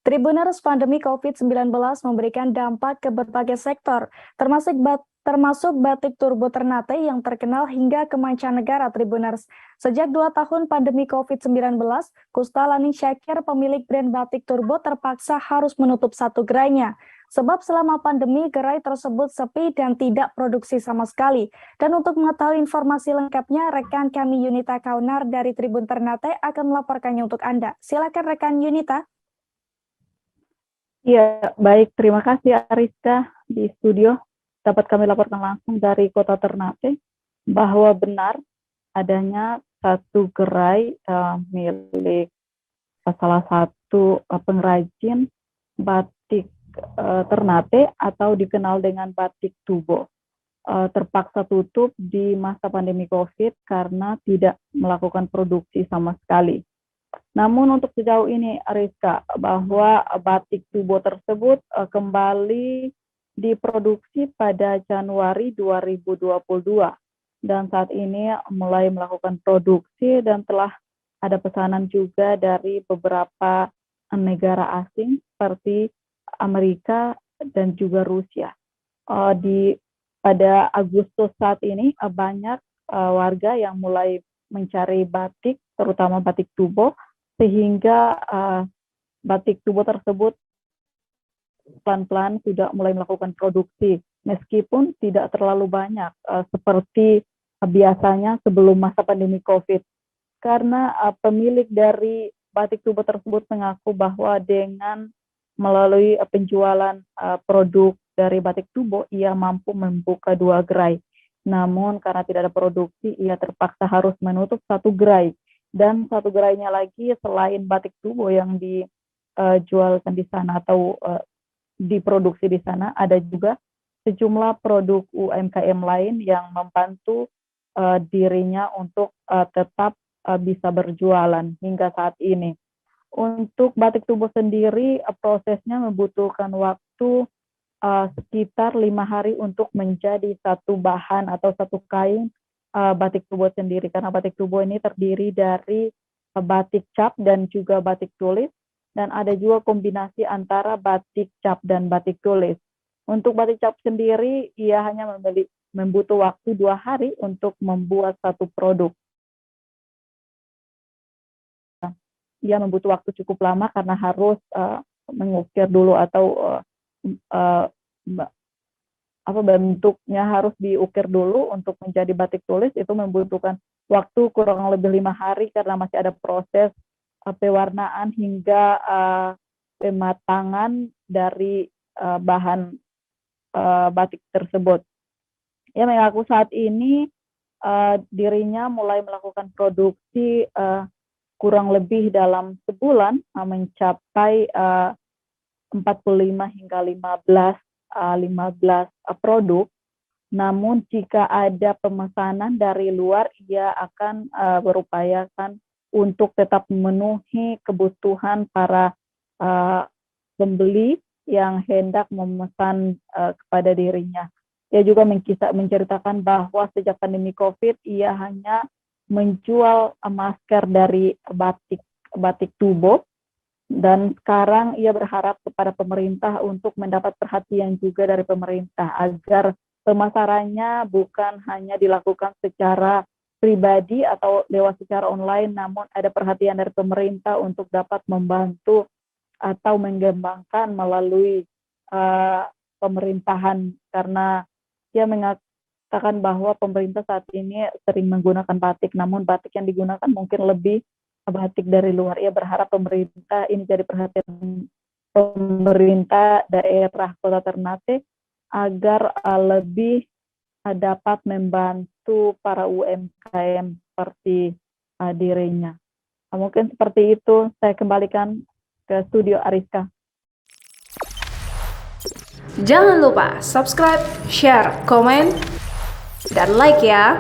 Tribuners, pandemi COVID-19 memberikan dampak ke berbagai sektor, termasuk batik Turbo Ternate yang terkenal hingga ke mancanegara. Tribuners. Sejak 2 tahun pandemi COVID-19, Kusta Lani Syakir, pemilik brand batik Turbo, terpaksa harus menutup satu gerainya. Sebab selama pandemi, gerai tersebut sepi dan tidak produksi sama sekali. Dan untuk mengetahui informasi lengkapnya, rekan kami Yunita Kaunar dari Tribun Ternate akan melaporkannya untuk Anda. Silakan rekan Yunita. Ya, baik. Terima kasih Ariska di studio. Dapat kami laporkan langsung dari Kota Ternate bahwa benar adanya satu gerai milik salah satu pengrajin batik Ternate atau dikenal dengan batik Tubo. Terpaksa tutup di masa pandemi COVID karena tidak melakukan produksi sama sekali. Namun untuk sejauh ini, Ariska, bahwa batik Tubo tersebut kembali diproduksi pada Januari 2022 dan saat ini mulai melakukan produksi dan telah ada pesanan juga dari beberapa negara asing seperti Amerika dan juga Rusia. Pada Agustus saat ini banyak warga yang mulai mencari batik, terutama batik Tubo, sehingga batik Tubo tersebut pelan-pelan sudah mulai melakukan produksi, meskipun tidak terlalu banyak seperti biasanya sebelum masa pandemi COVID. Karena pemilik dari batik Tubo tersebut mengaku bahwa dengan melalui penjualan produk dari batik Tubo, ia mampu membuka 2 gerai. Namun karena tidak ada produksi, ia terpaksa harus menutup 1 gerai. Dan 1 gerainya lagi selain batik Tubo yang dijualkan di sana atau diproduksi di sana, ada juga sejumlah produk UMKM lain yang membantu dirinya untuk tetap bisa berjualan hingga saat ini. Untuk batik Tubo sendiri, prosesnya membutuhkan waktu sekitar 5 hari untuk menjadi satu bahan atau satu kain batik Tubo sendiri, karena batik Tubo ini terdiri dari batik cap dan juga batik tulis, dan ada juga kombinasi antara batik cap dan batik tulis. Untuk batik cap sendiri, ia hanya membutuh waktu 2 hari untuk membuat satu produk. Ia membutuh waktu cukup lama karena harus mengukir dulu atau bentuknya harus diukir dulu untuk menjadi batik tulis. Itu membutuhkan waktu kurang lebih 5 hari karena masih ada proses pewarnaan hingga pematangan dari bahan batik tersebut. Ia mengaku saat ini dirinya mulai melakukan produksi kurang lebih dalam sebulan mencapai 45 hingga 15 produk. Namun jika ada pemesanan dari luar, ia akan berupayakan untuk tetap memenuhi kebutuhan para pembeli yang hendak memesan kepada dirinya. Ia juga menceritakan bahwa sejak pandemi COVID, ia hanya menjual masker dari batik Tubo, dan sekarang ia berharap kepada pemerintah untuk mendapat perhatian juga dari pemerintah agar pemasarannya bukan hanya dilakukan secara pribadi atau lewat secara online, namun ada perhatian dari pemerintah untuk dapat membantu atau mengembangkan melalui pemerintahan, karena dia mengatakan bahwa pemerintah saat ini sering menggunakan batik, namun batik yang digunakan mungkin lebih batik dari luar. Ia berharap pemerintah ini jadi perhatian pemerintah daerah Kota Ternate agar lebih dapat membantu para UMKM seperti dirinya. Mungkin seperti itu, saya kembalikan ke studio Ariska. Jangan lupa subscribe, share, komen, dan like ya.